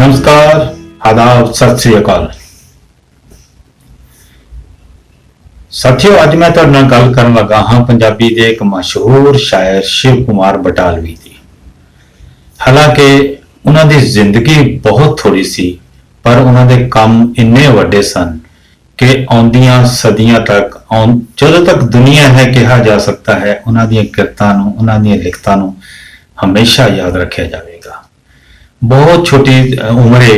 नमस्कार, आदाब, सत श्री अकाल। साथियों, अज मैं तुहाडे नाल गल करन लगा हाँ पंजाबी दे एक मशहूर शायर शिव कुमार बटालवी दी। हालांकि उन्हां दी जिंदगी बहुत थोड़ी सी, पर उन्हां दे काम इन्ने वड्डे सन कि आउंदियां सदियां तक जदों तक दुनिया है कहा जा सकता है, उन्हां दी किरतां नूं, उन्हां दी लिखतां नूं हमेशा याद रखिया जाएगा। बहुत छोटी उम्रे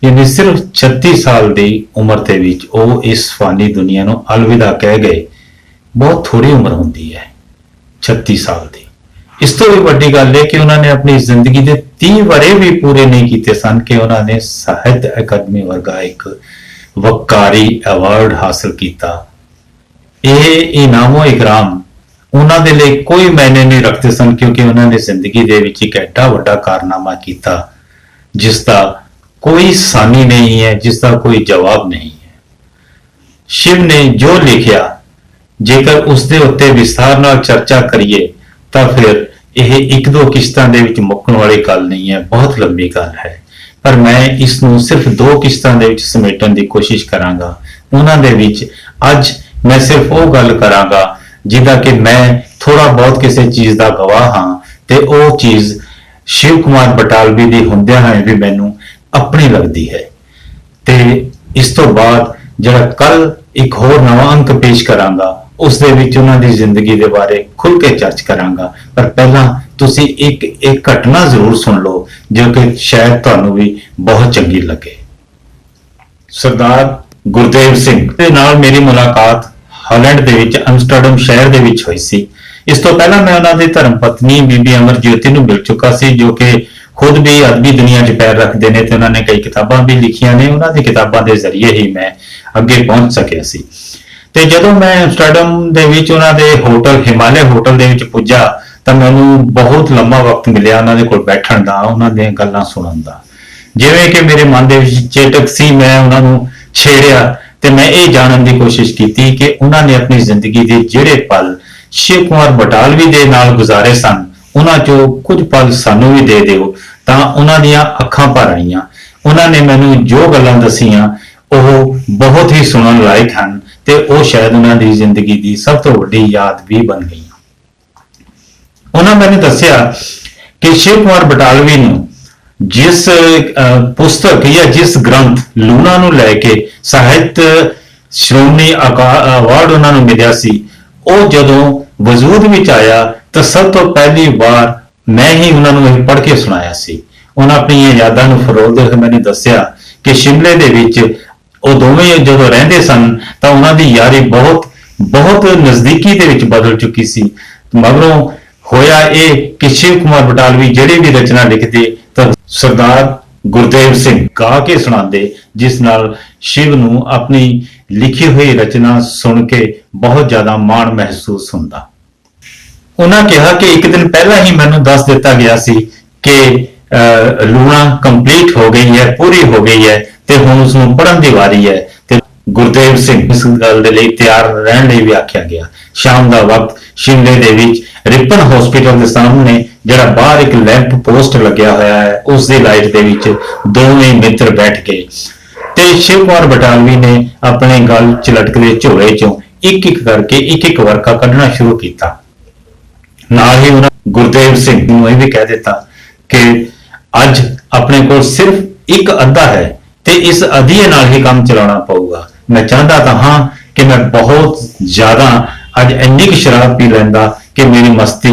यानी सिर्फ 36 साल की उम्र के विच वो इस फानी दुनिया नूं अलविदा कह गए। बहुत थोड़ी उम्र होंदी है 36 साल की। इस तो भी वड्डी गल है कि उन्होंने अपनी जिंदगी के 30 वरे भी पूरे नहीं किए सन कि उन्होंने साहित्य अकादमी वर्गा एक वकारी अवार्ड हासिल किया। यह इनामो इकराम उन्होंने लिए कोई मायने नहीं रखते सन, क्योंकि उन्होंने जिंदगी दे विच एक एडा वड्डा कारनामा किया जिसका कोई सानी नहीं है, जिसका कोई जवाब नहीं है। शिव ने जो लिखिया, जेकर उसके उत्ते विस्तार नाल चर्चा करिए तो फिर यह एक दो किश्तां दे विच मुक्कण वाली गल नहीं है, बहुत लंबी गल है। पर मैं इसनूं सिर्फ 2 किश्तां दे विच समेटण की कोशिश करांगा। उन्हां दे विच अज मैं सिर्फ वो गल करांगा जिहदा कि मैं थोड़ा बहुत किसी चीज का गवाह हाँ, ते वो चीज शिव कुमार बटालवी दी हुंदियां होए भी मैनूं अपनी लगती है। ते इस तो बाद जिहड़ा कल एक होर नवा अंक पेश करांगा, उस दे विच उन्हां दी जिंदगी दे बारे खुल के चर्च करांगा। पर पहला तुसी एक घटना जरूर सुन लो जो कि शायद तुहानूं भी बहुत चंगी लगे। सरदार गुरदेव सिंह दे नाल मेरी मुलाकात हालैंड दे विच एम्स्टरडम शहर दे विच हुई सी। इस तो पहला मैं उन्हां दी धर्म पत्नी बीबी अमरज्योति नूं मिल चुका सी, जो कि खुद भी अदबी दुनिया च पैर रखते हैं। उन्होंने कई किताबां भी लिखिया ने, उन्होंने किताबां के जरिए ही मैं अगे पहुंच सकिया सी। ते जदों मैं एम्स्टरडम दे विच उन्हां दे होटल हिमालय होटल दे विच पुज्जा तो मैनूं बहुत लंबा वक्त मिलिया उन्हां दे कोल बैठण दा, उन्हां दीयां गल्लां सुणन दा। जिवें कि मेरे मन दे विच चेटक सी, मैं उन्हां नूं छेड़िया ते मैं ये जानन की कोशिश की कि उन्होंने अपनी जिंदगी के जिहड़े पल शिव कुमार बटालवी दे नाल गुजारे सन, उन्हां चों कुछ पल सानू भी दे दिओ। तां उन्हां दीयां अखां भर आईयां। उन्होंने मैनूं जो गल्लां दसीयां वो बहुत ही सुनन लायक हैं, ते वो शायद उन्हां दी जिंदगी की सब तो वड्डी याद भी बन गई। उन्होंने मैंने दसिया कि शिव कुमार बटालवी नूं जिस पुस्तक या जिस ग्रंथ लूणा नूं लैके साहित्य श्रोमणी अवार्ड उन्होंने मिलिया सी, वो जदों वजूद विच आया तो सब तो पहली बार मैं ही उन्होंने पढ़ के सुनाया सी। उन्होंने अपनी यादां नूं फरोलदे होए मैंने दसिया कि शिमले दे विच वो दोवें जदों रहिंदे सन तो उन्हां दी यारी बहुत बहुत नजदीकी दे विच बदल चुकी सी। मगरों होया ये कि शिव कुमार बटालवी जिहड़ी भी रचना लिखदे तो सरदार गुरदेव सिंह गा के सुनाते, जिस नाल शिव नूं अपनी लिखी हुई रचना सुन के बहुत ज्यादा माण महसूस हुंदा। उन्होंने कहा कि एक दिन पहला ही मैनूं दस दिता गया सी कि लूणा कंप्लीट हो गई है, पूरी हो गई है, ते हुण उसनूं पढ़न दी वारी है। ते गुरदेव सिंह इस गल दे लई तैयार रहण लई भी आख्या गया। शाम का वक्त शिमले दे विच रिपन हॉस्पिटल के सामने जिहड़ा बाहर एक लैंप पोस्ट लग्या होया है, उस दी लाइट दे विच दोवें मित्र बैठ गए ते शिव कुमार बटालवी ने अपने गल च लटकदे झोले चों एक एक करके एक एक वर्का कढना शुरू किया। नाल ही उन्होंने गुरदेव सिंह नूं यह भी कह दिता कि अज अपने को सिर्फ एक अद्धा है ते इस अद्धिए नाल ही काम चलाना पऊगा। मैं चाहता था हाँ कि मैं बहुत ज्यादा अज इन्नी क शराब पी लैंदा कि मेरी मस्ती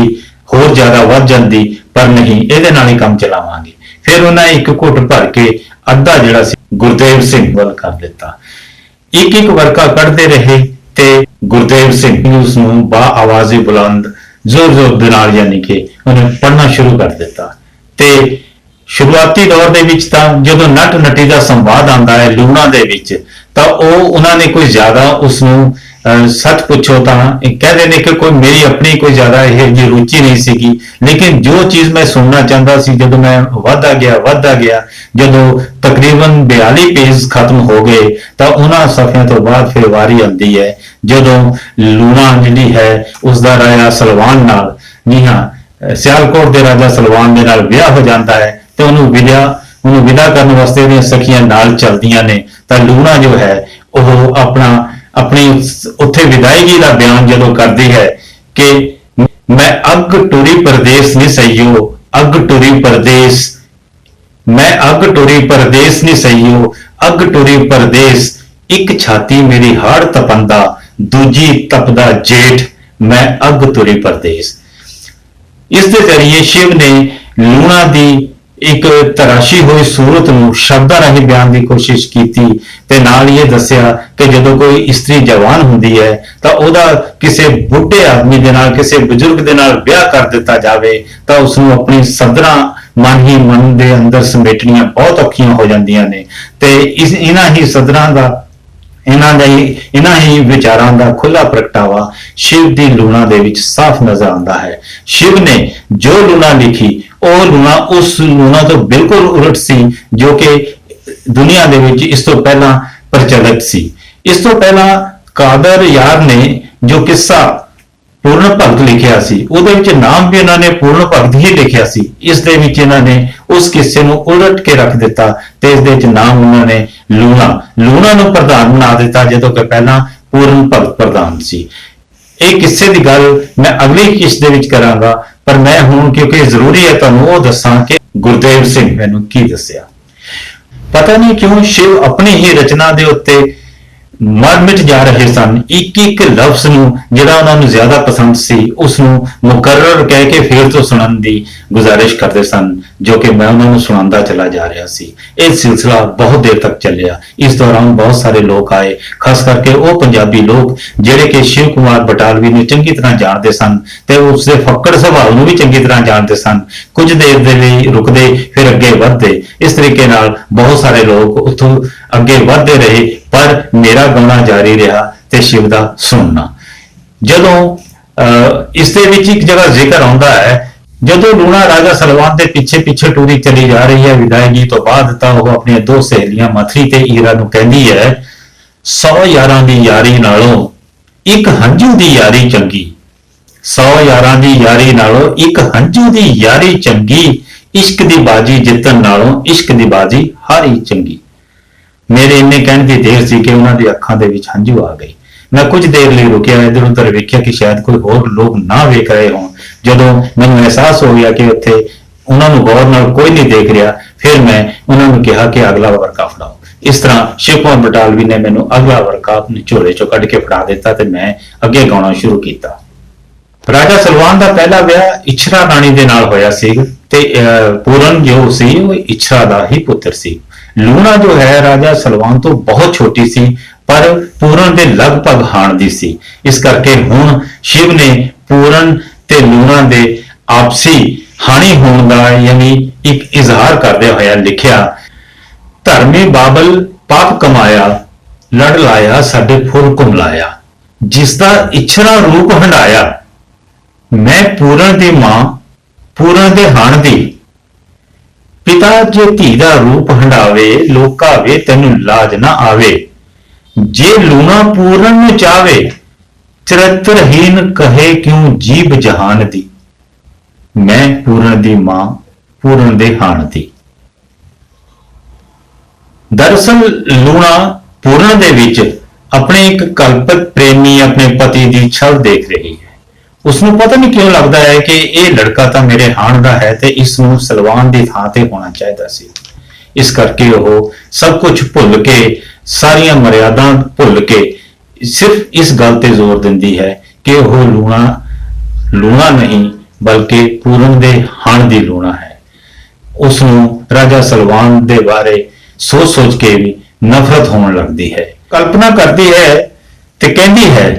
होर ज्यादा वध जांदी, पर नहीं, इहदे नाल ही काम चलावांगे। फिर उन्हें एक घुट भर के अद्धा जिहड़ा सी गुरदेव सिंह वल कर दिता। एक एक वर्का कढ़ते रहे ते गुरदेव सिंह उसनूं बा आवाज़े बुलंद जोर जोर दे नाल यानी कि उन्हें पढ़ना शुरू कर दिता। ते शुरुआती दौर दे विच तां जदों नट नटी दा संवाद आंदा है लूणा दे विच तां उन्होंने कोई ज्यादा उसनूं सच पूछो तो कह देने कि कोई मेरी अपनी कोई ज्यादा यह रुचि नहीं सीगी, लेकिन जो चीज मैं सुनना चाहता सी जो मैं वधदा गया जो तकरीबन 42 पेज खत्म हो गए तो उन्होंने सफिया तो बाद फिर वारी आती है जो लूणा जी है उसका राजा सलवान नाल जी हाँ सियालकोट के राजा सलवान के नाल विआह हो जाता है तो उन्होंने विद्या ਉਹਨੂੰ ਵਿਦਾ ਕਰਨ ਵਾਸਤੇ ਉਹਦੀਆਂ ਸਖੀਆਂ ਨਾਲ ਚੱਲਦੀਆਂ ਨੇ ਤਾਂ ਲੂਣਾ ਜੋ ਹੈ ਉਹ ਆਪਣੀ ਉੱਥੇ ਵਿਦਾਇਗੀ ਦਾ ਬਿਆਨ ਜਦੋਂ ਕਰਦੀ ਹੈ ਕਿ ਮੈਂ ਅੱਗ ਟੁਰੀ ਪਰਦੇਸ ਨਹੀਂ ਸਈਓ, ਅੱਗ ਟੁਰੀ ਪਰਦੇਸ, ਮੈਂ ਅੱਗ ਟੁਰੀ ਪਰਦੇਸ ਨਹੀਂ ਸਈਓ, ਅੱਗ ਟੁਰੀ ਪਰਦੇਸ, ਇੱਕ ਛਾਤੀ ਮੇਰੀ ਹਾੜ ਤਪੰਦਾ, ਦੂਜੀ ਤਪਦਾ ਜੇਠ, ਮੈਂ ਅੱਗ ਤੁਰੀ ਪਰਦੇਸ। ਇਸ ਦੇ ਜ਼ਰੀਏ ਸ਼ਿਵ ਨੇ ਲੂਣਾ ਦੀ ਇੱਕ ਤਰਾਸ਼ੀ ਹੋਈ ਸੂਰਤ ਨੂੰ ਸ਼ਬਦਾਂ ਰਾਹੀਂ ਬਿਆਨ ਦੀ ਕੋਸ਼ਿਸ਼ ਕੀਤੀ ਤੇ ਨਾਲ ਇਹ ਦੱਸਿਆ ਕਿ ਜਦੋਂ ਕੋਈ ਇਸਤਰੀ ਜਵਾਨ ਹੁੰਦੀ ਹੈ ਤਾਂ ਉਹਦਾ ਕਿਸੇ ਬੁੱਢੇ ਆਦਮੀ ਦੇ ਨਾਲ, ਕਿਸੇ ਬਜ਼ੁਰਗ ਦੇ ਨਾਲ ਵਿਆਹ ਕਰ ਦਿੱਤਾ ਜਾਵੇ ਤਾਂ ਉਸ ਨੂੰ ਆਪਣੀ ਸਦਰਾਂ ਮਨ ਹੀ ਮਨ ਦੇ ਅੰਦਰ ਸਮੇਟਣੀਆਂ ਬਹੁਤ ਔਖੀਆਂ ਹੋ ਜਾਂਦੀਆਂ ਨੇ ਤੇ ਇਹਨਾਂ ਹੀ ਸਦਰਾਂ ਦਾ, ਇਹਨਾਂ ਹੀ ਵਿਚਾਰਾਂ ਦਾ ਖੁੱਲਾ ਪ੍ਰਗਟਾਵਾ ਸ਼ਿਵ ਦੀ ਲੂਣਾ ਦੇ ਵਿੱਚ ਸਾਫ਼ ਨਜ਼ਰ ਆਉਂਦਾ ਹੈ। ਸ਼ਿਵ ਨੇ ਜੋ ਲੂਣਾ ਲਿਖੀ ਉਹ ਲੂਣਾ ਉਸ ਲੂਣਾ ਤੋਂ ਬਿਲਕੁਲ ਉਲਟ ਸੀ ਜੋ ਕਿ ਦੁਨੀਆ ਦੇ ਵਿੱਚ ਇਸ ਤੋਂ ਪਹਿਲਾਂ ਪ੍ਰਚਲਿਤ ਸੀ। ਇਸ ਤੋਂ ਪਹਿਲਾਂ ਕਾਦਰ ਯਾਰ ਨੇ ਜੋ ਕਿੱਸਾ ਪੂਰਨ ਭਗਤ ਲਿਖਿਆ ਸੀ ਉਹਦੇ ਵਿੱਚ ਨਾਮ ਵੀ ਇਹਨਾਂ ਨੇ ਪੂਰਨ ਭਗਤ ਹੀ ਲਿਖਿਆ ਸੀ। ਇਸ ਦੇ ਵਿੱਚ ਇਹਨਾਂ ਨੇ ਉਸ ਕਿੱਸੇ ਨੂੰ ਉਲਟ ਕੇ ਰੱਖ ਦਿੱਤਾ ਤੇ ਇਸ ਦੇ ਵਿੱਚ ਨਾਮ ਉਹਨਾਂ ਨੇ ਲੂਣਾ ਨੂੰ ਪ੍ਰਧਾਨ ਬਣਾ ਦਿੱਤਾ ਜਦੋਂ ਕਿ ਪਹਿਲਾਂ ਪੂਰਨ ਭਗਤ ਪ੍ਰਧਾਨ ਸੀ। ਇਹ ਕਿੱਸੇ ਦੀ ਗੱਲ ਮੈਂ ਅਗਲੀ ਕਿਸ਼ਤ ਦੇ ਵਿੱਚ ਕਰਾਂਗਾ ਪਰ ਮੈਂ ਹੁਣ ਕਿਉਂਕਿ ਜ਼ਰੂਰੀ ਹੈ ਤੁਹਾਨੂੰ ਉਹ ਦੱਸਾਂ ਕਿ ਗੁਰਦੇਵ ਸਿੰਘ ਮੈਨੂੰ ਕੀ ਦੱਸਿਆ। ਪਤਾ ਨਹੀਂ ਕਿਉਂ ਸ਼ਿਵ ਆਪਣੀ ਹੀ ਰਚਨਾ ਦੇ ਉੱਤੇ ਮਰ ਮਿਟ ਜਾ ਰਹੇ ਸਨ। ਇੱਕ ਇੱਕ ਲਫ਼ਜ਼ ਨੂੰ ਜਿਹੜਾ ਉਹਨਾਂ ਨੂੰ ਜ਼ਿਆਦਾ ਪਸੰਦ ਸੀ ਉਸ ਨੂੰ ਮੁਕਰਰ ਕਹਿ ਕੇ ਫੇਰ ਤੋਂ ਸੁਣਨ ਦੀ ਗੁਜ਼ਾਰਿਸ਼ ਕਰਦੇ ਸਨ ਜੋ ਕਿ ਮੈਂ ਉਹਨਾਂ ਨੂੰ ਸੁਣਾਉਂਦਾ ਚਲਾ ਜਾ ਰਿਹਾ ਸੀ। ਇਹ ਸਿਲਸਿਲਾ ਬਹੁਤ ਦੇਰ ਤੱਕ ਚੱਲਿਆ। ਇਸ ਦੌਰਾਨ ਬਹੁਤ ਸਾਰੇ ਲੋਕ ਆਏ, ਖਾਸ ਕਰਕੇ ਉਹ ਪੰਜਾਬੀ ਲੋਕ ਜਿਹੜੇ ਕਿ ਸ਼ਿਵ ਕੁਮਾਰ ਬਟਾਲਵੀ ਨੂੰ ਚੰਗੀ ਤਰ੍ਹਾਂ ਜਾਣਦੇ ਸਨ ਤੇ ਉਸ ਦੇ ਫੱਕੜ ਸੁਭਾਅ ਨੂੰ ਵੀ ਚੰਗੀ ਤਰ੍ਹਾਂ ਜਾਣਦੇ ਸਨ। ਕੁਝ ਦੇਰ ਦੇ ਲਈ ਰੁਕਦੇ ਫਿਰ ਅੱਗੇ ਵਧਦੇ। ਇਸ ਤਰੀਕੇ ਨਾਲ ਬਹੁਤ ਸਾਰੇ ਲੋਕ ਉੱਥੋਂ ਅੱਗੇ ਵਧਦੇ ਰਹੇ ਪਰ ਮੇਰਾ ਗਾਉਣਾ ਜਾਰੀ ਰਿਹਾ ਤੇ ਸ਼ਿਵ ਦਾ ਸੁਣਨਾ। ਜਦੋਂ ਇਸ ਦੇ ਵਿੱਚ ਇੱਕ ਜਗ੍ਹਾ ਜ਼ਿਕਰ ਆਉਂਦਾ ਹੈ ਜਦੋਂ ਲੂਣਾ ਰਾਜਾ ਸਲਵਾਨ ਦੇ ਪਿੱਛੇ ਪਿੱਛੇ ਟੂਰੀ ਚਲੀ ਜਾ ਰਹੀ ਹੈ ਵਿਦਾਇਗੀ ਤੋਂ ਬਾਅਦ ਤਾਂ ਉਹ ਆਪਣੀਆਂ ਦੋ ਸਹੇਲੀਆਂ ਮਥਰੀ ਤੇ ਈਰਾ ਨੂੰ ਕਹਿੰਦੀ ਹੈ 100 ਯਾਰਾਂ ਦੀ ਯਾਰੀ ਨਾਲੋਂ ਇੱਕ ਹੰਝੂ ਦੀ ਯਾਰੀ ਚੰਗੀ, 100 ਯਾਰਾਂ ਦੀ ਯਾਰੀ ਨਾਲੋਂ ਇੱਕ ਹੰਝੂ ਦੀ ਯਾਰੀ ਚੰਗੀ, ਇਸ਼ਕ ਦੀ ਬਾਜੀ ਜਿੱਤਣ ਨਾਲੋਂ ਇਸ਼ਕ ਦੀ ਬਾਜੀ ਹਾਰੀ ਚੰਗੀ। ਮੇਰੇ ਇੰਨੇ ਕਹਿਣ ਦੀ ਦੇਰ ਸੀ ਕਿ ਉਹਨਾਂ ਦੀ ਅੱਖਾਂ ਦੇ ਵਿੱਚ ਹੰਝੂ ਆ ਗਈ। ਮੈਂ ਕੁਝ ਦੇਰ ਲਈ ਰੁਕਿਆ, ਇੱਧਰ ਉੱਧਰ ਵੇਖਿਆ ਕਿ ਸ਼ਾਇਦ ਕੋਈ ਹੋਰ ਲੋਕ ਨਾ ਵੇਖ ਰਹੇ ਹੋਣ। ਜਦੋਂ ਮੈਨੂੰ ਅਹਿਸਾਸ ਹੋ ਗਿਆ ਕਿ ਉੱਥੇ ਉਹਨਾਂ ਨੂੰ ਗੌਰ ਨਾਲ ਕੋਈ ਨਹੀਂ ਦੇਖ ਰਿਹਾ ਫਿਰ ਮੈਂ ਉਹਨਾਂ ਨੂੰ ਕਿਹਾ ਕਿ ਅਗਲਾ ਵਰਕਾ ਫੜਾਓ। ਇਸ ਤਰ੍ਹਾਂ ਸ਼ਿਵ ਕੁਮਾਰ ਬਟਾਲਵੀ ਨੇ ਮੈਨੂੰ ਅਗਲਾ ਵਰਕਾ ਆਪਣੇ ਝੋਲੇ ਚੋਂ ਕੱਢ ਕੇ ਫੜਾ ਦਿੱਤਾ ਤੇ ਮੈਂ ਅੱਗੇ ਗਾਉਣਾ ਸ਼ੁਰੂ ਕੀਤਾ। ਰਾਜਾ ਸਲਵਾਨ ਦਾ ਪਹਿਲਾ ਵਿਆਹ ਇਛਰਾ ਰਾਣੀ ਦੇ ਨਾਲ ਹੋਇਆ ਸੀ ਤੇ ਪੂਰਨ ਜੋ ਸੀ ਉਹ ਇਛਰਾ ਦਾ ਹੀ ਪੁੱਤਰ ਸੀ। ਲੂਣਾ ਜੋ ਹੈ ਰਾਜਾ ਸਲਵਾਨ ਤੋਂ ਬਹੁਤ ਛੋਟੀ ਸੀ ਪਰ ਪੂਰਨ ਦੇ ਲਗਭਗ ਹਾਣ ਦੀ ਸੀ। ਇਸ ਕਰਕੇ ਹੁਣ ਸ਼ਿਵ ਨੇ ਪੂਰਨ ਤੇ ਲੂਣਾ ਦੇ ਆਪਸੀ ਹਾਣੀ ਹੋਣ ਦਾ ਯਾਨੀ ਇੱਕ ਇਜ਼ਹਾਰ ਕਰਦੇ ਹੋਇਆ ਲਿਖਿਆ ਧਰਮੀ ਬਾਬਲ ਪਾਪ ਕਮਾਇਆ ਲੜ ਲਾਇਆ ਸਾਡੇ ਫੁੱਲ ਕੁਮਲਾਇਆ ਜਿਸ ਦਾ ਇਛਰਾ ਰੂਪ ਹੰਡਾਇਆ ਮੈਂ ਪੂਰਨ ਦੀ ਮਾਂ ਪੂਰਨ ਦੇ ਹਾਣ ਦੀ ਪਿਤਾ ਜੇ ਧੀ ਦਾ ਰੂਪ ਹੰਡਾਵੇ ਲੋਕਾ ਵੇ ਤੈਨੂੰ ਲਾਜ ਨਾ ਆਵੇ ਜੇ ਲੂਣਾ ਪੂਰਨ ਨੂੰ ਚਾਵੇ ਚਰਿੱਤਰਹੀਨ ਕਹੇ ਕਿਉਂ ਜੀਬ ਜਹਾਨ ਦੀ ਮੈਂ ਪੂਰਨ ਦੀ ਮਾਂ ਪੂਰਨ ਦੇ ਹਾਣ ਦੀ। ਦਰਅਸਲ ਲੂਣਾ ਪੂਰਨ ਦੇ ਵਿੱਚ ਆਪਣੇ ਇੱਕ ਕਲਪਤ ਪ੍ਰੇਮੀ ਆਪਣੇ ਪਤੀ ਦੀ ਛਲ ਦੇਖ ਰਹੀ ਹੈ। ਉਸ ਨੂੰ ਪਤਾ ਨਹੀਂ ਕਿਉਂ ਲੱਗਦਾ ਹੈ ਕਿ ਇਹ ਲੜਕਾ ਤਾਂ ਮੇਰੇ ਹਾਣ ਦਾ ਹੈ ਤੇ ਇਸ ਨੂੰ ਸਲਵਾਨ ਦੀ ਥਾਂ ਤੇ ਹੋਣਾ ਚਾਹੀਦਾ ਸੀ। ਇਸ ਕਰਕੇ ਉਹ ਸਭ ਕੁਝ ਭੁੱਲ ਕੇ ਸਾਰੀਆਂ ਮਰਿਆਦਾਂ ਭੁੱਲ ਕੇ ਸਿਰਫ ਇਸ ਗੱਲ ਤੇ ਜ਼ੋਰ ਦਿੰਦੀ ਹੈ ਕਿ ਉਹ ਲੂਣਾ ਨਹੀਂ ਬਲਕਿ ਪੂਰਨ ਦੇ ਹਾਣ ਦੀ ਲੂਣਾ ਹੈ। ਉਸ ਨੂੰ ਰਾਜਾ ਸਲਵਾਨ ਦੇ ਬਾਰੇ ਸੋਚ ਕੇ ਵੀ ਨਫ਼ਰਤ ਹੋਣ ਲੱਗਦੀ ਹੈ। ਕਲਪਨਾ ਕਰਦੀ ਹੈ ਤੇ ਕਹਿੰਦੀ ਹੈ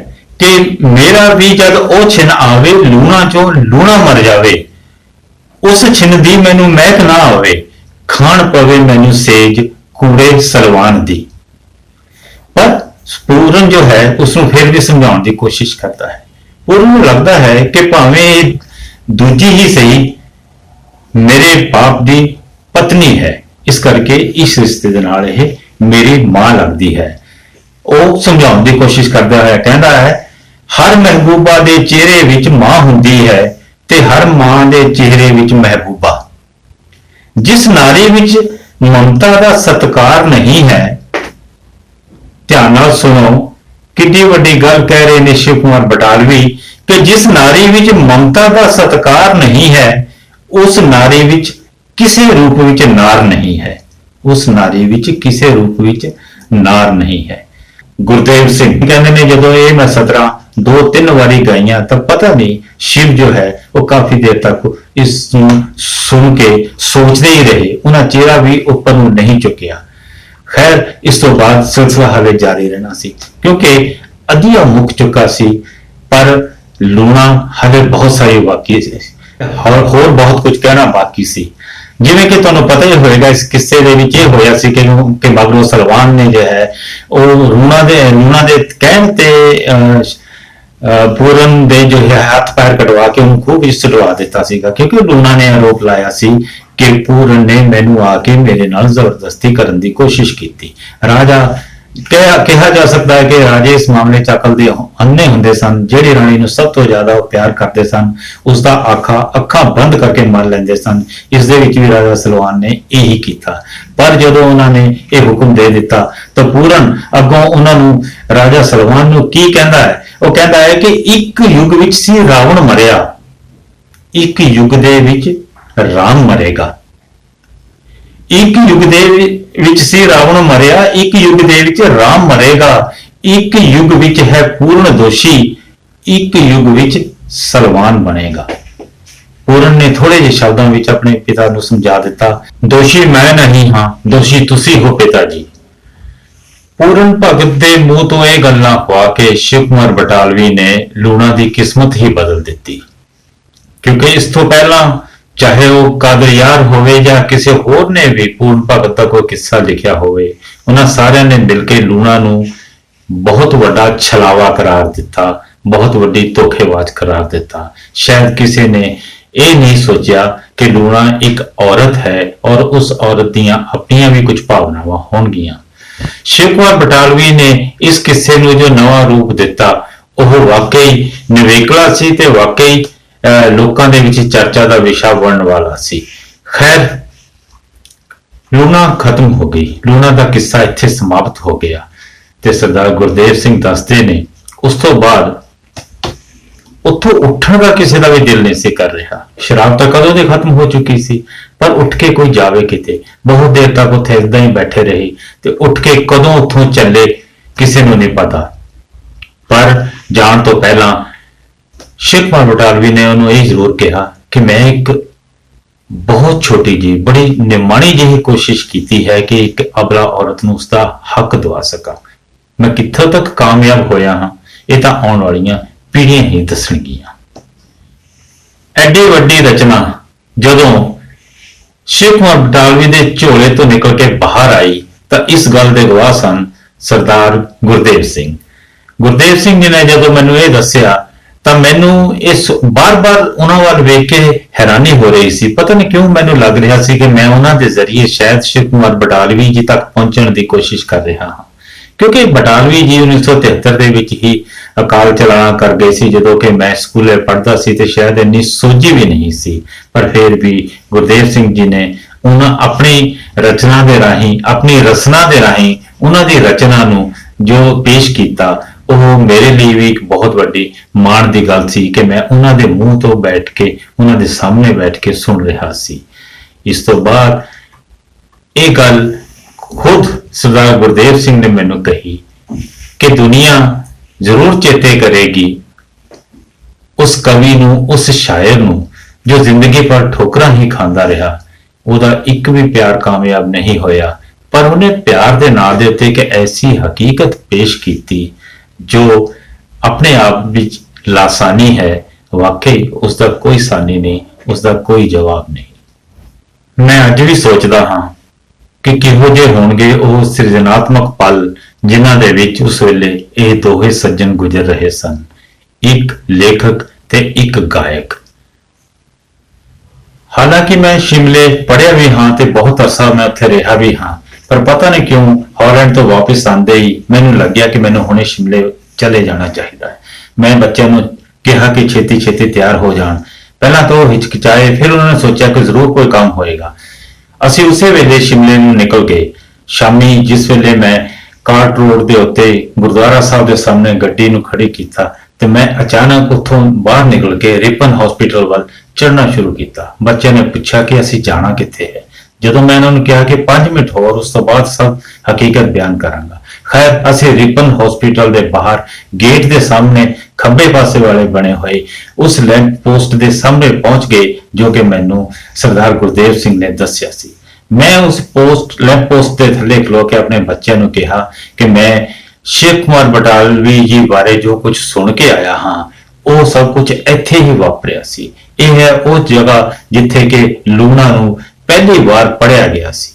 ਕਿ ਮੇਰਾ ਵੀ ਜਦ ਉਹ ਛਿਨ ਆਵੇ ਲੂਣਾ ਚੋਂ ਲੂਣਾ ਮਰ ਜਾਵੇ ਉਸ ਛਿਨ ਦੀ ਮੈਨੂੰ ਮਹਿਕ ਨਾ ਆਵੇ ਖਾਣ ਪਵੇ ਮੈਨੂੰ ਸੇਜ ਕੂੜੇ ਸਲਵਾਨ ਦੀ। ਪਰ ਪੂਰਨ ਜੋ ਹੈ ਉਸ ਨੂੰ ਫਿਰ ਵੀ ਸਮਝਾਉਣ ਦੀ ਕੋਸ਼ਿਸ਼ ਕਰਦਾ ਹੈ। ਪੂਰਨ ਨੂੰ ਲੱਗਦਾ ਹੈ ਕਿ ਭਾਵੇਂ ਦੂਜੀ ਹੀ ਸਹੀ ਮੇਰੇ ਬਾਪ ਦੀ ਪਤਨੀ ਹੈ ਇਸ ਕਰਕੇ ਇਸ ਰਿਸ਼ਤੇ ਦੇ ਨਾਲ ਇਹ ਮੇਰੀ ਮਾਂ ਲੱਗਦੀ ਹੈ। ਉਹ ਸਮਝਾਉਣ ਦੀ ਕੋਸ਼ਿਸ਼ ਕਰਦਾ ਹੈ, ਕਹਿੰਦਾ ਹੈ ਹਰ ਮਹਿਬੂਬਾ ਦੇ ਚਿਹਰੇ ਵਿੱਚ ਮਾਂ ਹੁੰਦੀ ਹੈ ਤੇ ਹਰ ਮਾਂ ਦੇ ਚਿਹਰੇ ਵਿੱਚ ਮਹਿਬੂਬਾ। ਜਿਸ ਨਾਰੀ ਵਿੱਚ ਮਮਤਾ ਦਾ ਸਤਿਕਾਰ ਨਹੀਂ ਹੈ। ਧਿਆਨ ਨਾਲ ਸੁਣੋ, ਕਿੰਨੀ ਵੱਡੀ ਗੱਲ ਕਹਿ ਰਹੇ ਨੇ ਸ਼ਿਵ ਕੁਮਾਰ ਬਟਾਲਵੀ ਕਿ ਜਿਸ ਨਾਰੀ ਵਿੱਚ ਮਮਤਾ ਦਾ ਸਤਿਕਾਰ ਨਹੀਂ ਹੈ, ਉਸ ਨਾਰੀ ਵਿੱਚ ਕਿਸੇ ਰੂਪ ਵਿੱਚ ਨਾਰ ਨਹੀਂ ਹੈ। ਉਸ ਨਾਰੀ ਵਿੱਚ ਕਿਸੇ ਰੂਪ ਵਿੱਚ ਨਾਰ ਨਹੀਂ ਹੈ। ਗੁਰਦੇਵ ਸਿੰਘ ਕਹਿੰਦੇ ਨੇ ਜਦੋਂ ਇਹ ਮੈਂ ਸਤਰਾਂ 2-3 ਵਾਰੀ ਗਾਈਆਂ ਤਾਂ ਪਤਾ ਨਹੀਂ ਸ਼ਿਵ ਜੋ ਹੈ ਉਹ ਕਾਫੀ ਦੇਰ ਤੱਕ ਇਸ ਨੂੰ ਸੁਣ ਕੇ ਸੋਚਦੇ ਹੀ ਰਹੇ, ਉਹਨਾਂ ਚਿਹਰਾ ਵੀ ਉੱਪਰ ਨੂੰ ਨਹੀਂ ਚੁੱਕਿਆ। ਖੈਰ ਇਸ ਤੋਂ ਬਾਅਦ ਸਿਲਸਿਲਾ ਹਲੇ ਜਾਰੀ ਰਹਿਣਾ ਸੀ ਕਿਉਂਕਿ ਅੱਧੀਆਂ ਮੁੱਕ ਚੁੱਕਾ ਸੀ, ਪਰ ਲੂਣਾ ਹਲੇ ਬਹੁਤ ਸਾਰੀ ਬਾਕੀ ਸੀ, ਹੋਰ ਬਹੁਤ ਕੁਝ ਕਹਿਣਾ ਬਾਕੀ ਸੀ। ਜਿਵੇਂ ਕਿ ਤੁਹਾਨੂੰ ਪਤਾ ਹੀ ਹੋਵੇਗਾ ਇਸ ਕਿੱਸੇ ਦੇ ਵਿੱਚ ਇਹ ਹੋਇਆ ਸੀ ਕਿ ਮਗਰੋਂ ਸਲਵਾਨ ਨੇ ਜੋ ਹੈ ਉਹ ਲੂਣਾ ਦੇ ਕਹਿਣ ਤੇ ਪੂਰਨ ਦੇ ਜੋ ਹੈ ਹੱਥ ਪੈਰ ਕਟਵਾ ਕੇ ਉਹਨੂੰ ਖੂਬ ਇੱਜ਼ਤ ਦਿਵਾ ਦਿੱਤਾ ਸੀਗਾ, ਕਿਉਂਕਿ ਲੂਣਾ ਨੇ ਆਰੋਪ ਲਾਇਆ ਸੀ ਕਿ ਪੂਰਨ ਨੇ ਮੈਨੂੰ ਆ ਕੇ ਮੇਰੇ ਨਾਲ ਜ਼ਬਰਦਸਤੀ ਕਰਨ ਦੀ ਕੋਸ਼ਿਸ਼ ਕੀਤੀ। ਰਾਜਾ ਕਿਹਾ ਜਾ ਸਕਦਾ ਹੈ ਕਿ ਰਾਜੇ ਇਸ ਮਾਮਲੇ ਚ ਅਕਲ ਦੇ ਅੰਨੇ ਹੁੰਦੇ ਸਨ। ਜਿਹੜੀ ਰਾਣੀ ਨੂੰ ਸਭ ਤੋਂ ਜ਼ਿਆਦਾ ਉਹ ਪਿਆਰ ਕਰਦੇ ਸਨ ਉਸ ਦਾ ਅੱਖਾਂ ਬੰਦ ਕਰਕੇ ਮੰਨ ਲੈਂਦੇ ਸਨ। ਇਸ ਦੇ ਵਿੱਚ ਵੀ ਰਾਜਾ ਸਲਵਾਨ ਨੇ ਇਹੀ ਕੀਤਾ। ਪਰ ਜਦੋਂ ਉਹਨਾਂ ਨੇ ਇਹ ਹੁਕਮ ਦੇ ਦਿੱਤਾ ਤਾਂ ਪੂਰਨ ਅੱਗੋਂ ਉਹਨਾਂ ਨੂੰ ਰਾਜਾ ਸਲਵਾਨ ਨੂੰ ਕੀ ਕਹਿੰਦਾ ਹੈ? ਉਹ ਕਹਿੰਦਾ ਹੈ ਕਿ ਇੱਕ ਯੁੱਗ ਵਿੱਚ ਸੀ ਰਾਵਣ ਮਰਿਆ, ਇੱਕ ਯੁੱਗ ਦੇ ਵਿੱਚ ਰਾਮ ਮਰੇਗਾ। ਇੱਕ ਯੁੱਗ ਦੇ ਵਿੱਚ ਸੀ ਰਾਵਣ ਮਰਿਆ, ਇੱਕ ਯੁੱਗ ਦੇ ਵਿੱਚ ਰਾਮ ਮਰੇਗਾ। ਇੱਕ ਯੁੱਗ ਵਿੱਚ ਹੈ ਪੂਰਨ ਦੋਸ਼ੀ, ਇੱਕ ਯੁੱਗ ਵਿੱਚ ਸਲਵਾਨ ਬਣੇਗਾ। ਪੂਰਨ ਨੇ ਥੋੜੇ ਜਿਹੇ ਸ਼ਬਦਾਂ ਵਿੱਚ ਆਪਣੇ ਪਿਤਾ ਨੂੰ ਸਮਝਾ ਦਿੱਤਾ, ਦੋਸ਼ੀ ਮੈਂ ਨਹੀਂ ਹਾਂ, ਦੋਸ਼ੀ ਤੁਸੀਂ ਹੋ ਪਿਤਾ ਜੀ। ਪੂਰਨ ਭਗਤ ਦੇ ਮੂੰਹ ਤੋਂ ਇਹ ਗੱਲਾਂ ਖਵਾ ਕੇ ਸ਼ਿਵ ਕੁਮਾਰ ਬਟਾਲਵੀ ਨੇ ਲੂਣਾ ਦੀ ਕਿਸਮਤ ਹੀ ਬਦਲ ਦਿੱਤੀ, ਕਿਉਂਕਿ ਇਸ ਤੋਂ ਪਹਿਲਾਂ ਚਾਹੇ ਉਹ ਕਾਦਰਯਾਰ ਹੋਵੇ ਜਾਂ ਕਿਸੇ ਹੋਰ ਨੇ ਵੀ ਪੂਰਨ ਭਗਤ ਦਾ ਕੋਈ ਕਿੱਸਾ ਲਿਖਿਆ ਹੋਵੇ, ਉਹਨਾਂ ਸਾਰਿਆਂ ਨੇ ਮਿਲ ਕੇ ਲੂਣਾ ਨੂੰ ਬਹੁਤ ਵੱਡਾ ਛਲਾਵਾ ਕਰਾਰ ਦਿੱਤਾ, ਬਹੁਤ ਵੱਡੀ ਧੋਖੇਬਾਜ਼ ਕਰਾਰ ਦਿੱਤਾ। ਸ਼ਾਇਦ ਕਿਸੇ ਨੇ ਇਹ ਨਹੀਂ ਸੋਚਿਆ ਕਿ ਲੂਣਾ ਇੱਕ ਔਰਤ ਹੈ ਔਰ ਉਸ ਔਰਤ ਦੀਆਂ ਆਪਣੀਆਂ ਵੀ ਕੁਝ ਭਾਵਨਾਵਾਂ ਹੋਣਗੀਆਂ। ਸ਼ਿਵ ਕੁਮਾਰ ਬਟਾਲਵੀ ਨੇ ਇਸ ਕਿੱਸੇ ਨੂੰ ਜੋ ਨਵਾਂ ਰੂਪ ਦਿੱਤਾ ਉਹ ਵਾਕਈ ਨਿਵੇਕਲਾ ਸੀ ਤੇ ਵਾਕਈ ਲੋਕਾਂ ਦੇ ਵਿੱਚ ਚਰਚਾ ਦਾ ਵਿਸ਼ਾ ਬਣਨ ਵਾਲਾ ਸੀ। ਖੈਰ ਲੂਣਾ ਖਤਮ ਹੋ ਗਈ, ਲੂਣਾ ਦਾ ਕਿੱਸਾ ਇੱਥੇ ਸਮਾਪਤ ਹੋ ਗਿਆ ਤੇ ਸਰਦਾਰ ਗੁਰਦੇਵ ਸਿੰਘ ਦੱਸਦੇ ਨੇ ਉਸ ਤੋਂ ਬਾਅਦ ਉੱਥੋਂ ਉੱਠਣ ਦਾ ਕਿਸੇ ਦਾ ਵੀ ਦਿਲ ਨਹੀਂ ਸੀ ਕਰ ਰਿਹਾ। ਸ਼ਰਾਬ ਤਾਂ ਕਦੋਂ ਦੀ ਖਤਮ ਹੋ ਚੁੱਕੀ ਸੀ, ਪਰ ਉੱਠ ਕੇ ਕੋਈ ਜਾਵੇ ਕਿਤੇ। ਬਹੁਤ ਦੇਰ ਤੱਕ ਉੱਥੇ ਏਦਾਂ ਹੀ ਬੈਠੇ ਰਹੇ ਤੇ ਉੱਠ ਕੇ ਕਦੋਂ ਉੱਥੋਂ ਚੱਲੇ ਕਿਸੇ ਨੂੰ ਨਹੀਂ ਪਤਾ। ਪਰ ਜਾਣ ਤੋਂ ਪਹਿਲਾਂ ਸ਼ਿਵ ਕੁਮਾਰ ਬਟਾਲਵੀ ਨੇ ਉਹਨੂੰ ਇਹ ਜ਼ਰੂਰ ਕਿਹਾ ਕਿ ਮੈਂ ਇੱਕ ਬਹੁਤ ਛੋਟੀ ਜਿਹੀ ਬੜੀ ਨਿਮਾਣੀ ਜਿਹੀ ਕੋਸ਼ਿਸ਼ ਕੀਤੀ ਹੈ ਕਿ ਇੱਕ ਅਬਲਾ ਔਰਤ ਨੂੰ ਉਸਦਾ ਹੱਕ ਦਿਵਾ ਸਕਾਂ। ਮੈਂ ਕਿੱਥੋਂ ਤੱਕ ਕਾਮਯਾਬ ਹੋਇਆ ਹਾਂ ਇਹ ਤਾਂ ਆਉਣ ਵਾਲੀਆਂ ਪੀੜ੍ਹੀਆਂ ਹੀ ਦੱਸਣਗੀਆਂ। ਐਡੀ ਵੱਡੀ ਰਚਨਾ ਜਦੋਂ ਸ਼ਿਵ ਕੁਮਾਰ ਬਟਾਲਵੀ ਦੇ ਝੋਲੇ ਤੋਂ ਨਿਕਲ ਕੇ ਬਾਹਰ ਆਈ ਤਾਂ ਇਸ ਗੱਲ ਦੇ ਗਵਾਹ ਸਨ ਸਰਦਾਰ ਗੁਰਦੇਵ ਸਿੰਘ। ਗੁਰਦੇਵ ਸਿੰਘ ਜੀ ਨੇ ਜਦੋਂ ਮੈਨੂੰ ਇਹ ਦੱਸਿਆ ਤਾਂ ਮੈਨੂੰ ਇਸ ਬਾਰ-ਬਾਰ ਉਹਨਾਂ ਵੱਲ ਵੇਖ ਕੇ ਹੈਰਾਨੀ ਹੋ ਰਹੀ ਸੀ। ਪਤਾ ਨਹੀਂ ਕਿਉਂ ਮੈਨੂੰ ਲੱਗ ਰਿਹਾ ਸੀ ਕਿ ਮੈਂ ਉਹਨਾਂ ਦੇ ਜ਼ਰੀਏ ਸ਼ਾਇਦ ਸ਼ਿਵ ਕੁਮਾਰ ਬਟਾਲਵੀ ਜੀ ਤੱਕ ਪਹੁੰਚਣ ਦੀ ਕੋਸ਼ਿਸ਼ ਕਰ ਰਿਹਾ ਹਾਂ, ਕਿਉਂਕਿ ਬਟਾਲਵੀ ਜੀ 1973 ਦੇ ਵਿੱਚ ਹੀ ਅਕਾਲ ਚਲਾਣਾ ਕਰ ਗਏ ਸੀ ਜਦੋਂ ਕਿ ਮੈਂ ਸਕੂਲੇ ਪੜ੍ਹਦਾ ਸੀ ਤੇ ਸ਼ਾਇਦ ਇੰਨੀ ਸੋਝੀ ਵੀ ਨਹੀਂ ਸੀ। ਪਰ ਫਿਰ ਵੀ ਗੁਰਦੇਵ ਸਿੰਘ ਜੀ ਨੇ ਉਹਨਾਂ ਆਪਣੀ ਰਚਨਾ ਦੇ ਰਾਹੀਂ, ਆਪਣੀ ਰਸਨਾ ਦੇ ਰਾਹੀਂ ਉਹਨਾਂ ਦੀ ਰਚਨਾ ਨੂੰ ਜੋ ਪੇਸ਼ ਕੀਤਾ ਉਹ ਮੇਰੇ ਲਈ ਵੀ ਇੱਕ ਬਹੁਤ ਵੱਡੀ ਮਾਣ ਦੀ ਗੱਲ ਸੀ ਕਿ ਮੈਂ ਉਹਨਾਂ ਦੇ ਮੂੰਹ ਤੋਂ ਬੈਠ ਕੇ, ਉਹਨਾਂ ਦੇ ਸਾਹਮਣੇ ਬੈਠ ਕੇ ਸੁਣ ਰਿਹਾ ਸੀ। ਇਸ ਤੋਂ ਬਾਅਦ ਇਹ ਗੱਲ ਖੁਦ ਸਰਦਾਰ ਗੁਰਦੇਵ ਸਿੰਘ ਨੇ ਮੈਨੂੰ ਕਹੀ ਕਿ ਦੁਨੀਆ ਜ਼ਰੂਰ ਚੇਤੇ ਕਰੇਗੀ ਉਸ ਕਵੀ ਨੂੰ, ਉਸ ਸ਼ਾਇਰ ਨੂੰ ਜੋ ਜ਼ਿੰਦਗੀ ਭਰ ਠੋਕਰਾਂ ਹੀ ਖਾਂਦਾ ਰਿਹਾ। ਉਹਦਾ ਇੱਕ ਵੀ ਪਿਆਰ ਕਾਮਯਾਬ ਨਹੀਂ ਹੋਇਆ, ਪਰ ਉਹਨੇ ਪਿਆਰ ਦੇ ਨਾਂ ਦੇ ਉੱਤੇ ਇੱਕ ਐਸੀ ਹਕੀਕਤ ਪੇਸ਼ ਕੀਤੀ ਜੋ ਆਪਣੇ ਆਪ ਵਿੱਚ ਲਾਸਾਨੀ ਹੈ। ਵਾਕਈ ਉਸ ਦਾ ਕੋਈ ਸਾਨੀ ਨਹੀਂ, ਉਸ ਦਾ ਕੋਈ ਜਵਾਬ ਨਹੀਂ। ਮੈਂ ਅੱਜ ਵੀ ਸੋਚਦਾ ਹਾਂ ਕਿ ਕਿਹੋ ਜਿਹੇ ਹੋਣਗੇ ਉਹ ਸਿਰਜਣਾਤਮਕ ਪਲ ਜਿਨ੍ਹਾਂ ਦੇ ਵਿੱਚ ਉਸ ਵੇਲੇ ਇਹ ਦੋਹੇ ਸੱਜਣ ਗੁਜ਼ਰ ਰਹੇ ਸਨ, ਇੱਕ ਲੇਖਕ ਤੇ ਇੱਕ ਗਾਇਕ। ਹਾਲਾਂਕਿ ਮੈਂ ਸ਼ਿਮਲੇ ਪੜ੍ਹਿਆ ਵੀ ਹਾਂ ਤੇ ਬਹੁਤ ਅਰਸਾ ਮੈਂ ਉੱਥੇ ਰਿਹਾ ਵੀ ਹਾਂ, ਪਰ ਪਤਾ ਨਹੀਂ ਕਿਉਂ ਹਾਲੈਂਡ ਤੋਂ ਵਾਪਸ ਆਉਂਦੇ ਹੀ ਮੈਨੂੰ ਲੱਗਿਆ ਕਿ ਮੈਨੂੰ ਹੁਣੇ ਸ਼ਿਮਲੇ ਚਲੇ ਜਾਣਾ ਚਾਹੀਦਾ ਹੈ। ਮੈਂ ਬੱਚਿਆਂ ਨੂੰ ਕਿਹਾ ਕਿ ਛੇਤੀ ਛੇਤੀ ਤਿਆਰ ਹੋ ਜਾਣ। ਪਹਿਲਾਂ ਤਾਂ ਉਹ ਹਿਚਕਿਚਾਏ, ਫਿਰ ਉਹਨਾਂ ਨੇ ਸੋਚਿਆ ਕਿ ਜ਼ਰੂਰ ਕੋਈ ਕੰਮ ਹੋਏਗਾ। ਅਸੀਂ ਉਸੇ ਵੇਲੇ ਸ਼ਿਮਲੇ ਨੂੰ ਨਿਕਲ ਗਏ। ਸ਼ਾਮੀ ਜਿਸ ਵੇਲੇ ਮੈਂ ਕਾਰਟ ਰੋਡ ਦੇ ਉੱਤੇ ਗੁਰਦੁਆਰਾ ਸਾਹਿਬ ਦੇ ਸਾਹਮਣੇ ਗੱਡੀ ਨੂੰ ਖੜੀ ਕੀਤਾ ਤੇ ਮੈਂ ਅਚਾਨਕ ਉੱਥੋਂ ਬਾਹਰ ਨਿਕਲ ਕੇ ਰਿਪਨ ਹਸਪੀਟਲ ਵੱਲ ਚੜ੍ਹਨਾ ਸ਼ੁਰੂ ਕੀਤਾ। ਬੱਚਿਆਂ ਨੇ ਪੁੱਛਿਆ ਕਿ ਅਸੀਂ ਜਾਣਾ ਕਿੱਥੇ ਹੈ। ਜਦੋਂ ਮੈਂ ਇਹਨਾਂ ਨੂੰ ਕਿਹਾ ਕਿ 5 ਮਿੰਟ ਹੋਰ, ਉਸ ਤੋਂ ਬਾਅਦ ਸਭ ਹਕੀਕਤ ਬਿਆਨ ਕਰਾਂਗਾ। ਖੈਰ, ਅਸੀਂ ਰਿਪਨ ਹਸਪੀਟਲ ਦੇ ਬਾਹਰ ਗੇਟ ਦੇ ਸਾਹਮਣੇ ਖੱਬੇ ਪਾਸੇ ਵਾਲੇ ਬਣੇ ਹੋਏ ਉਸ ਲੈਂਪ ਪੋਸਟ ਦੇ ਸਾਹਮਣੇ ਪਹੁੰਚ ਗਏ ਜੋ ਕਿ ਮੈਨੂੰ ਸਰਦਾਰ ਗੁਰਦੇਵ ਸਿੰਘ ਨੇ ਦੱਸਿਆ ਸੀ। ਮੈਂ ਉਸ ਲੈਂਪ ਪੋਸਟ ਦੇ ਥੱਲੇ ਖਲੋ ਕੇ ਆਪਣੇ ਬੱਚਿਆਂ ਨੂੰ ਕਿਹਾ ਕਿ ਮੈਂ ਸ਼ਿਵ ਕੁਮਾਰ ਬਟਾਲਵੀ ਜੀ ਬਾਰੇ ਜੋ ਕੁਝ ਸੁਣ ਕੇ ਆਇਆ ਹਾਂ, ਉਹ ਸਭ ਕੁਝ ਇੱਥੇ ਹੀ ਵਾਪਰਿਆ ਸੀ। ਇਹ ਹੈ ਉਹ ਜਗ੍ਹਾ ਜਿੱਥੇ ਕਿ ਲੂਣਾ ਨੂੰ ਪਹਿਲੀ ਵਾਰ ਪੜ੍ਹਿਆ ਗਿਆ ਸੀ।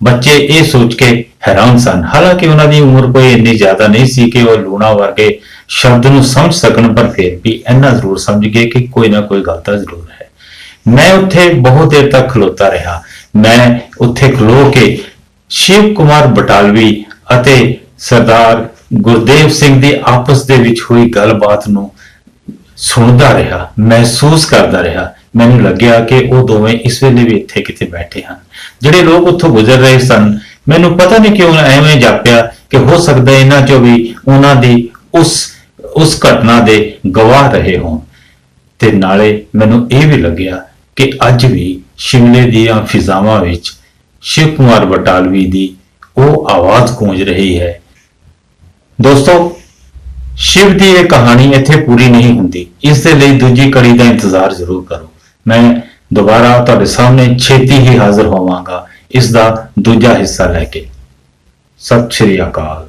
ਬੱਚੇ ਇਹ ਸੋਚ ਕੇ ਹੈਰਾਨ ਸਨ, ਹਾਲਾਂਕਿ ਉਹਨਾਂ ਦੀ ਉਮਰ ਕੋਈ ਇੰਨੀ ਜ਼ਿਆਦਾ ਨਹੀਂ ਸੀ ਕਿ ਉਹ ਲੂਣਾ ਵਰਗੇ ਸ਼ਬਦ ਨੂੰ ਸਮਝ ਸਕਣ, ਪਰ ਫਿਰ ਵੀ ਇੰਨਾ ਜ਼ਰੂਰ ਸਮਝ ਗਏ ਕਿ ਕੋਈ ਨਾ ਕੋਈ ਗੱਲ ਤਾਂ ਜ਼ਰੂਰ ਹੈ। ਮੈਂ ਉੱਥੇ ਬਹੁਤ ਦੇਰ ਤੱਕ ਖਲੋਤਾ ਰਿਹਾ। ਮੈਂ ਉੱਥੇ ਖਲੋ ਕੇ ਸ਼ਿਵ ਕੁਮਾਰ ਬਟਾਲਵੀ ਅਤੇ ਸਰਦਾਰ ਗੁਰਦੇਵ ਸਿੰਘ ਦੀ ਆਪਸ ਦੇ ਵਿੱਚ ਹੋਈ ਗੱਲਬਾਤ ਨੂੰ ਸੁਣਦਾ ਰਿਹਾ, ਮਹਿਸੂਸ ਕਰਦਾ ਰਿਹਾ। ਮੈਨੂੰ ਲੱਗਿਆ ਕਿ ਉਹ ਦੋਵੇਂ ਇਸ ਵੇਲੇ ਵੀ ਇੱਥੇ ਕਿਤੇ ਬੈਠੇ ਹਨ। ਜਿਹੜੇ ਲੋਕ ਉੱਥੋਂ ਗੁਜ਼ਰ ਰਹੇ ਸਨ, ਮੈਨੂੰ ਪਤਾ ਨਹੀਂ ਕਿਉਂ ਐਵੇਂ ਜਾਪਿਆ ਕਿ ਹੋ ਸਕਦਾ ਇਹਨਾਂ ਚੋਂ ਵੀ ਉਹਨਾਂ ਦੀ ਉਸ ਘਟਨਾ ਦੇ ਗਵਾਹ ਰਹੇ ਹੋਣ। ਤੇ ਨਾਲੇ ਮੈਨੂੰ ਇਹ ਵੀ ਲੱਗਿਆ ਕਿ ਅੱਜ ਵੀ ਸ਼ਿਮਲੇ ਦੀਆਂ ਫਿਜ਼ਾਵਾਂ ਵਿੱਚ ਸ਼ਿਵ ਕੁਮਾਰ ਬਟਾਲਵੀ ਦੀ ਉਹ ਆਵਾਜ਼ ਗੂੰਜ ਰਹੀ ਹੈ। ਦੋਸਤੋ, ਸ਼ਿਵ ਦੀ ਇਹ ਕਹਾਣੀ ਇੱਥੇ ਪੂਰੀ ਨਹੀਂ ਹੁੰਦੀ। ਇਸ ਦੇ ਲਈ ਦੂਜੀ ਕੜੀ ਦਾ ਇੰਤਜ਼ਾਰ ਜ਼ਰੂਰ ਕਰੋ। ਮੈਂ ਦੁਬਾਰਾ ਤੁਹਾਡੇ ਸਾਹਮਣੇ ਛੇਤੀ ਹੀ ਹਾਜ਼ਰ ਹੋਵਾਂਗਾ ਇਸ ਦਾ ਦੂਜਾ ਹਿੱਸਾ ਲੈ ਕੇ। ਸਤਿ ਸ਼੍ਰੀ ਅਕਾਲ।